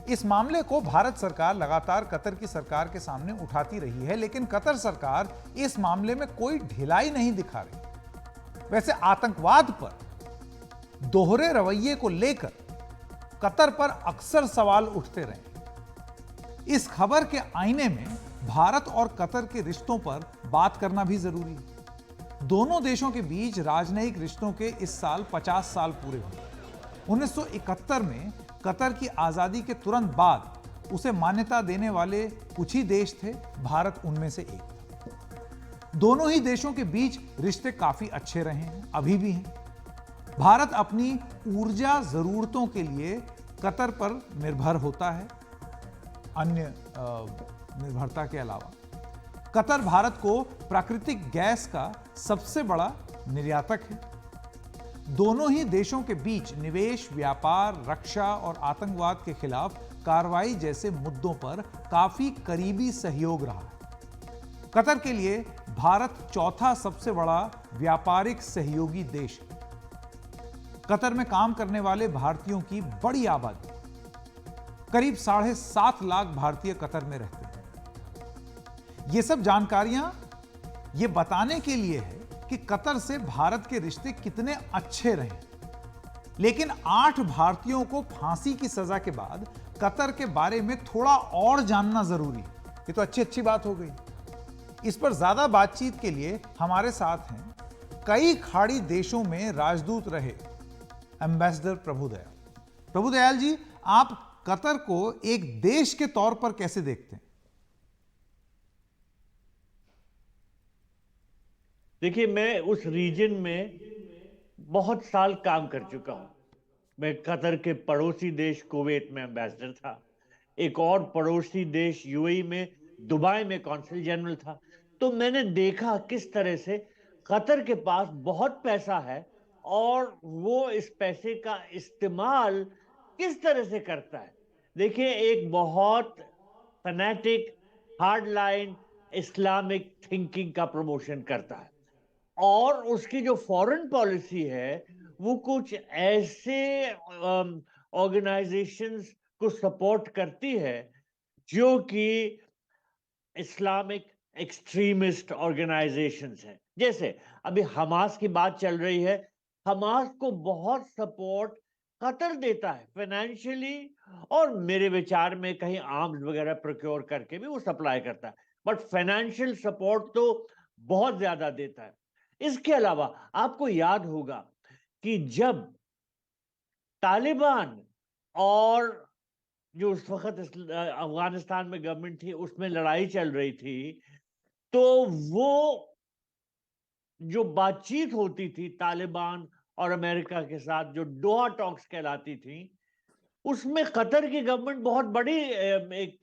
इस मामले को भारत सरकार लगातार कतर की सरकार के सामने उठाती रही है, लेकिन कतर सरकार इस मामले में कोई ढिलाई नहीं दिखा रही। वैसे आतंकवाद पर दोहरे रवैये को लेकर कतर पर अक्सर सवाल उठते रहे। इस खबर के आईने में भारत और कतर के रिश्तों पर बात करना भी जरूरी है। दोनों देशों के बीच राजनयिक रिश्तों के इस साल 50 साल पूरे हुए। 1971 में कतर की आजादी के तुरंत बाद उसे मान्यता देने वाले कुछ ही देश थे, भारत उनमें से एक था। दोनों ही देशों के बीच रिश्ते काफी अच्छे रहे हैं, अभी भी हैं। भारत अपनी ऊर्जा जरूरतों के लिए कतर पर निर्भर होता है, अन्य निर्भरता के अलावा। कतर भारत को प्राकृतिक गैस का सबसे बड़ा निर्यातक है। दोनों ही देशों के बीच निवेश, व्यापार, रक्षा और आतंकवाद के खिलाफ कार्रवाई जैसे मुद्दों पर काफी करीबी सहयोग रहा है। कतर के लिए भारत चौथा सबसे बड़ा व्यापारिक सहयोगी देश है। कतर में काम करने वाले भारतीयों की बड़ी आबादी, करीब 7.5 लाख भारतीय कतर में रहते हैं। ये सब जानकारियां ये बताने के लिए है कि कतर से भारत के रिश्ते कितने अच्छे रहे। लेकिन 8 भारतीयों को फांसी की सजा के बाद कतर के बारे में थोड़ा और जानना जरूरी है। ये तो अच्छी बात हो गई। इस पर ज्यादा बातचीत के लिए हमारे साथ हैं कई खाड़ी देशों में राजदूत रहे एम्बेसडर प्रभुदयाल। प्रभुदयाल जी, आप कतर को एक देश के तौर पर कैसे देखते हैं? देखिए, मैं उस रीजन में बहुत साल काम कर चुका हूं। मैं कतर के पड़ोसी देश कुवैत में एम्बेसडर था, एक और पड़ोसी देश यूएई में, दुबई में कौंसल जनरल था। तो मैंने देखा किस तरह से कतर के पास बहुत पैसा है और वो इस पैसे का इस्तेमाल किस तरह से करता है। देखिए, एक बहुत फैनेटिक, हार्डलाइन इस्लामिक थिंकिंग का प्रमोशन करता है और उसकी जो फॉरेन पॉलिसी है वो कुछ ऐसे ऑर्गेनाइजेशंस को सपोर्ट करती है जो कि इस्लामिक एक्सट्रीमिस्ट ऑर्गेनाइजेशंस हैं। जैसे अभी हमास की बात चल रही है, हमास को बहुत सपोर्ट कतर देता है फाइनेंशियली, और मेरे विचार में कहीं आर्म्स वगैरह प्रोक्योर करके भी वो सप्लाई करता है, बट फाइनेंशियल सपोर्ट तो बहुत ज्यादा देता है। इसके अलावा आपको याद होगा कि जब तालिबान और जो उस वक्त अफगानिस्तान में गवर्नमेंट थी उसमें लड़ाई चल रही थी, तो वो जो बातचीत होती थी तालिबान और अमेरिका के साथ, जो डोहा टॉक्स कहलाती थी, उसमें कतर की गवर्नमेंट बहुत बड़ी एक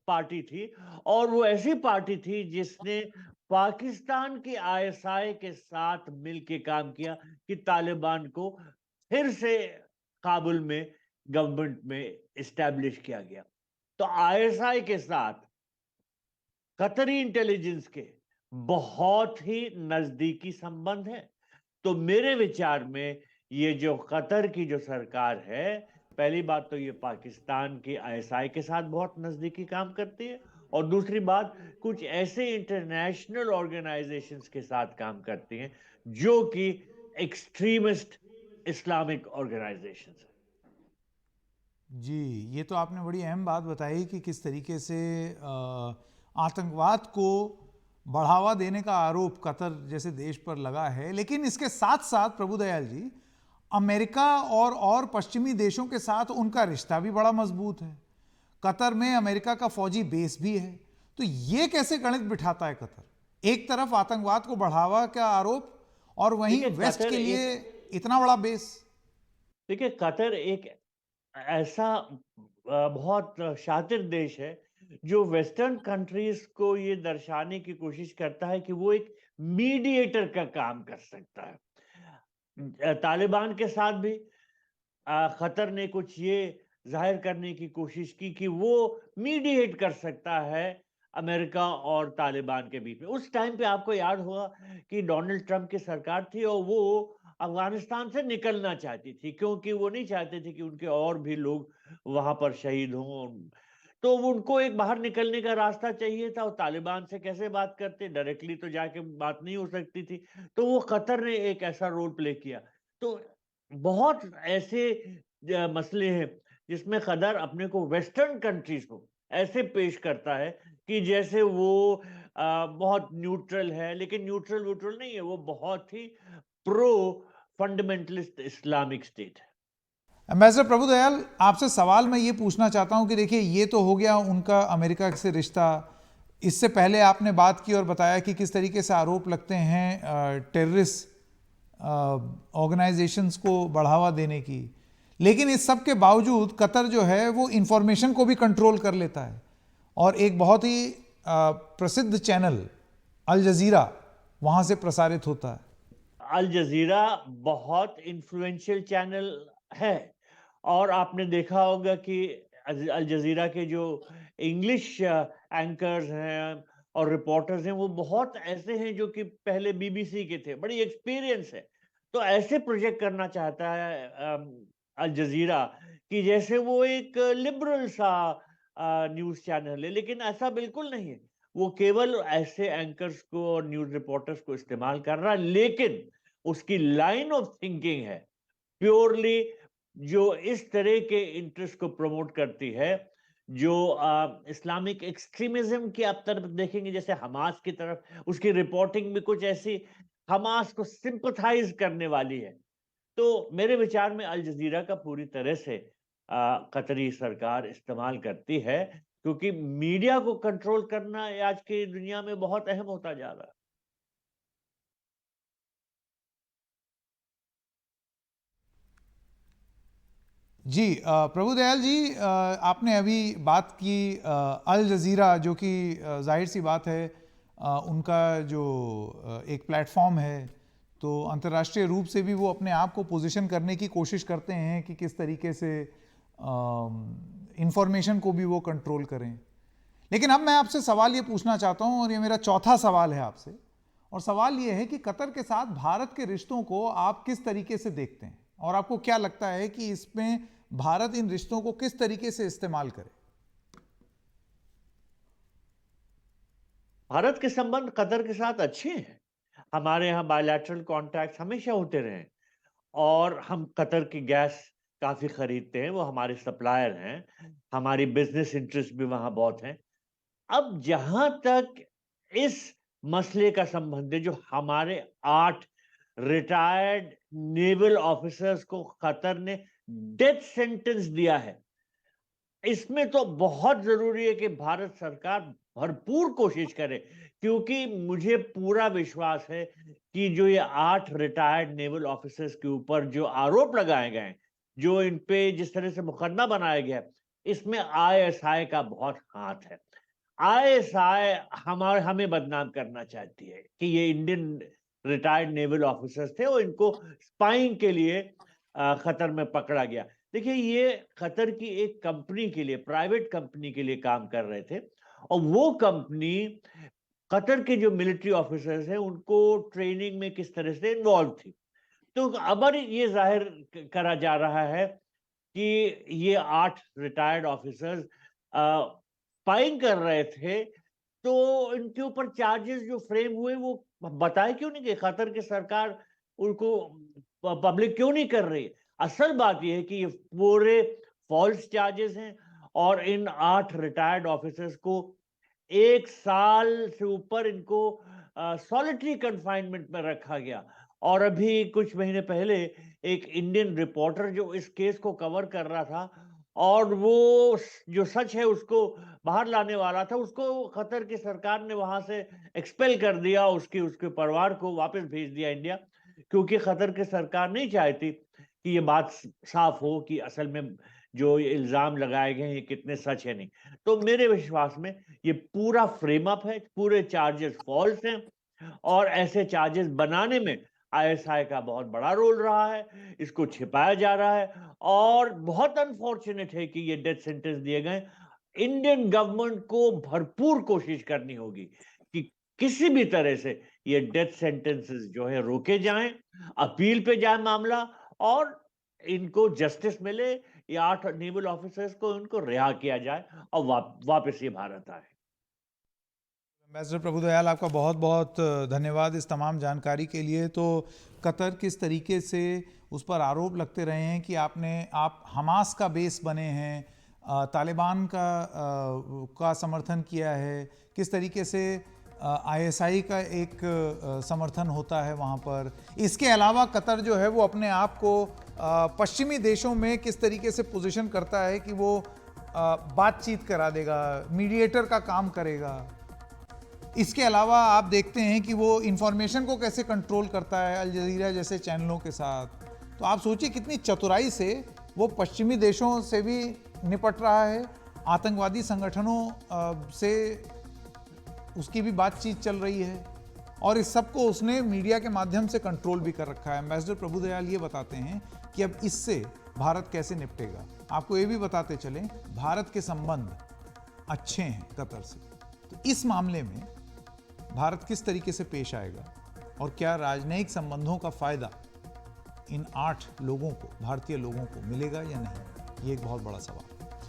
पार्टी थी, और वो ऐसी पार्टी थी जिसने पाकिस्तान की आईएसआई के साथ मिलकर काम किया कि तालिबान को फिर से काबुल में गवर्नमेंट में इस्टेब्लिश किया गया। तो आईएसआई के साथ कतरी इंटेलिजेंस के बहुत ही नजदीकी संबंध है। तो मेरे विचार में ये जो कतर की जो सरकार है, पहली बात तो ये पाकिस्तान की आईएसआई के साथ बहुत नजदीकी काम करती है, और दूसरी बात कुछ ऐसे इंटरनेशनल ऑर्गेनाइजेशंस के साथ काम करती हैं जो कि एक्सट्रीमिस्ट इस्लामिक ऑर्गेनाइजेशंस हैं। जी, ये तो आपने बड़ी अहम बात बताई कि किस तरीके से आतंकवाद को बढ़ावा देने का आरोप कतर जैसे देश पर लगा है। लेकिन इसके साथ साथ प्रभुदयाल जी, अमेरिका और पश्चिमी देशों के साथ उनका रिश्ता भी बड़ा मजबूत है। कतर में अमेरिका का फौजी बेस भी है। तो ये कैसे गणित बिठाता है कतर? एक तरफ आतंकवाद को बढ़ावा का आरोप और वहीं देखिए वेस्ट कतर के लिए एक इतना बड़ा बेस। देखिए कतर एक ऐसा बहुत शातिर देश है जो वेस्टर्न कंट्रीज को ये दर्शाने की कोशिश करता है कि वो एक मीडिएटर का काम कर सकता है। तालिबान के साथ भी खतर ने कुछ ये जाहिर करने की कोशिश की कि वो मीडिएट कर सकता है अमेरिका और तालिबान के बीच में। उस टाइम पे आपको याद होगा कि डोनाल्ड ट्रंप की सरकार थी और वो अफगानिस्तान से निकलना चाहती थी, क्योंकि वो नहीं चाहते थे कि उनके और भी लोग वहां पर शहीद हों। तो उनको एक बाहर निकलने का रास्ता चाहिए था, और तालिबान से कैसे बात करते, डायरेक्टली तो जाके बात नहीं हो सकती थी। तो वो कतर ने एक ऐसा रोल प्ले किया। तो बहुत ऐसे मसले हैं जिसमें कतर अपने को वेस्टर्न कंट्रीज को ऐसे पेश करता है कि जैसे वो बहुत न्यूट्रल है, लेकिन न्यूट्रल व्यूट्रल नहीं है, वो बहुत ही प्रो फंडामेंटलिस्ट इस्लामिक स्टेट है। एम्बेसडर प्रभुदयाल, आपसे सवाल मैं ये पूछना चाहता हूं कि देखिए, ये तो हो गया उनका अमेरिका से रिश्ता। इससे पहले आपने बात की और बताया कि किस तरीके से आरोप लगते हैं टेररिस्ट ऑर्गेनाइजेशंस को बढ़ावा देने की। लेकिन इस सब के बावजूद कतर जो है वो इंफॉर्मेशन को भी कंट्रोल कर लेता है, और एक बहुत ही प्रसिद्ध चैनल अल जजीरा वहां से प्रसारित होता है। अल जजीरा बहुत इन्फ्लुएंशियल चैनल है, और आपने देखा होगा कि अल जजीरा के जो इंग्लिश एंकर्स हैं और रिपोर्टर्स हैं, वो बहुत ऐसे हैं जो कि पहले बीबीसी के थे, बड़ी एक्सपीरियंस है। तो ऐसे प्रोजेक्ट करना चाहता है अल जजीरा कि जैसे वो एक लिबरल सा न्यूज़ चैनल है, लेकिन ऐसा बिल्कुल नहीं है। वो केवल ऐसे एंकर्स को और न्यूज़ रिपोर्टर्स को इस्तेमाल कर रहा है, लेकिन उसकी लाइन ऑफ थिंकिंग है प्योरली जो इस तरह के इंटरेस्ट को प्रमोट करती है, जो इस्लामिक एक्सट्रीमिज्म की आप तरफ देखेंगे, जैसे हमास की तरफ उसकी रिपोर्टिंग भी कुछ ऐसी हमास को सिंपथाइज करने वाली है। तो मेरे विचार में अल जजीरा का पूरी तरह से कतरी सरकार इस्तेमाल करती है, क्योंकि मीडिया को कंट्रोल करना आज की दुनिया में बहुत अहम होता जा रहा है। जी प्रभुदयाल जी, आपने अभी बात की अल जज़ीरा, जो कि जाहिर सी बात है उनका जो एक प्लेटफॉर्म है, तो अंतर्राष्ट्रीय रूप से भी वो अपने आप को पोजीशन करने की कोशिश करते हैं कि किस तरीके से इंफॉर्मेशन को भी वो कंट्रोल करें। लेकिन अब मैं आपसे सवाल ये पूछना चाहता हूँ, और ये मेरा चौथा सवाल है आपसे, और सवाल ये है कि कतर के साथ भारत के रिश्तों को आप किस तरीके से देखते हैं, और आपको क्या लगता है कि इसमें भारत इन रिश्तों को किस तरीके से इस्तेमाल करे? भारत के संबंध कतर के साथ अच्छे हैं। हमारे यहाँ बायलैटरल कॉन्टैक्ट हमेशा होते रहे, और हम कतर की गैस काफी खरीदते हैं, वो हमारे सप्लायर हैं। हमारी बिजनेस इंटरेस्ट भी वहां बहुत हैं। अब जहां तक इस मसले का संबंध है, जो हमारे 8 रिटायर्ड नेवल ऑफिसर्स को कतर ने डेथ सेंटेंस दिया है, इसमें तो बहुत जरूरी है कि भारत सरकार भरपूर कोशिश करे, क्योंकि मुझे पूरा विश्वास है कि जो ये 8 रिटायर्ड नेवल ऑफिसर्स के ऊपर जो आरोप लगाए गए हैं, जो इन पे जिस तरह से मुकदमा बनाया गया है, इसमें आईएसआई का बहुत हाथ है। आईएसआई हमें बदनाम करना चाहती है कि ये इंडियन रिटायर्ड नेवल ऑफिसर्स थे और इनको स्पाइंग के लिए कतर में पकड़ा गया। देखिए, ये कतर की एक कंपनी के लिए, प्राइवेट कंपनी के लिए काम कर रहे थे, और वो कंपनी कतर के जो मिलिट्री ऑफिसर्स हैं उनको ट्रेनिंग में किस तरह से इन्वॉल्व थी। तो अब ये जाहिर करा जा रहा है कि ये 8 रिटायर्ड ऑफिसर्स स्पाइंग कर रहे थे, तो इनके ऊपर चार्जेस जो फ्रेम हुए वो बताए क्यों नहीं गए? कतर की सरकार उनको पब्लिक क्यों नहीं कर रही? असल बात यह है कि ये पूरे फॉल्स चार्जेस हैं, और इन 8 रिटायर्ड ऑफिसर्स को 1 साल से ऊपर इनको सॉलिटरी कन्फाइनमेंट में रखा गया। और अभी कुछ महीने पहले एक इंडियन रिपोर्टर जो इस केस को कवर कर रहा था, और वो जो सच है उसको बाहर लाने वाला था, उसको कतर की सरकार ने वहां से एक्सपेल कर दिया, उसके उसके परिवार को वापस भेज दिया इंडिया, क्योंकि कतर की सरकार नहीं चाहती कि ये बात साफ हो कि असल में जो ये इल्जाम लगाए गए हैं ये कितने सच है नहीं। तो मेरे विश्वास में ये पूरा फ्रेम अप है, पूरे चार्जेस फॉल्स हैं, और ऐसे चार्जेस बनाने में आईएसआई का बहुत बड़ा रोल रहा है, इसको छिपाया जा रहा है, और बहुत अनफॉर्चुनेट है कि ये डेथ सेंटेंस दिए गए। इंडियन गवर्नमेंट को भरपूर कोशिश करनी होगी कि किसी भी तरह से ये डेथ सेंटेंसेस जो है रोके जाएं, अपील पे जाए मामला, और इनको जस्टिस मिले, ये 8 नेवल ऑफिसर्स को इनको रिहा किया जाए और वापस ये भारत आए। एम्बेसडर प्रभुदयाल, आपका बहुत बहुत धन्यवाद इस तमाम जानकारी के लिए। तो कतर किस तरीके से उस पर आरोप लगते रहे हैं कि आप हमास का बेस बने हैं, तालिबान का समर्थन किया है, किस तरीके से आईएसआई का एक समर्थन होता है वहाँ पर। इसके अलावा कतर जो है वो अपने आप को पश्चिमी देशों में किस तरीके से पोजीशन करता है कि वो बातचीत करा देगा, मीडिएटर का काम करेगा। इसके अलावा आप देखते हैं कि वो इंफॉर्मेशन को कैसे कंट्रोल करता है अल जज़ीरा जैसे चैनलों के साथ। तो आप सोचिए कितनी चतुराई से वो पश्चिमी देशों से भी निपट रहा है, आतंकवादी संगठनों से उसकी भी बातचीत चल रही है, और इस सब को उसने मीडिया के माध्यम से कंट्रोल भी कर रखा है। एम्बेसडर प्रभुदयाल ये बताते हैं कि अब इससे भारत कैसे निपटेगा। आपको ये भी बताते चलें, भारत के संबंध अच्छे हैं कतर से, तो इस मामले में भारत किस तरीके से पेश आएगा और क्या राजनयिक संबंधों का फायदा इन 8 लोगों को, भारतीय लोगों को मिलेगा या नहीं, ये एक बहुत बड़ा सवाल है।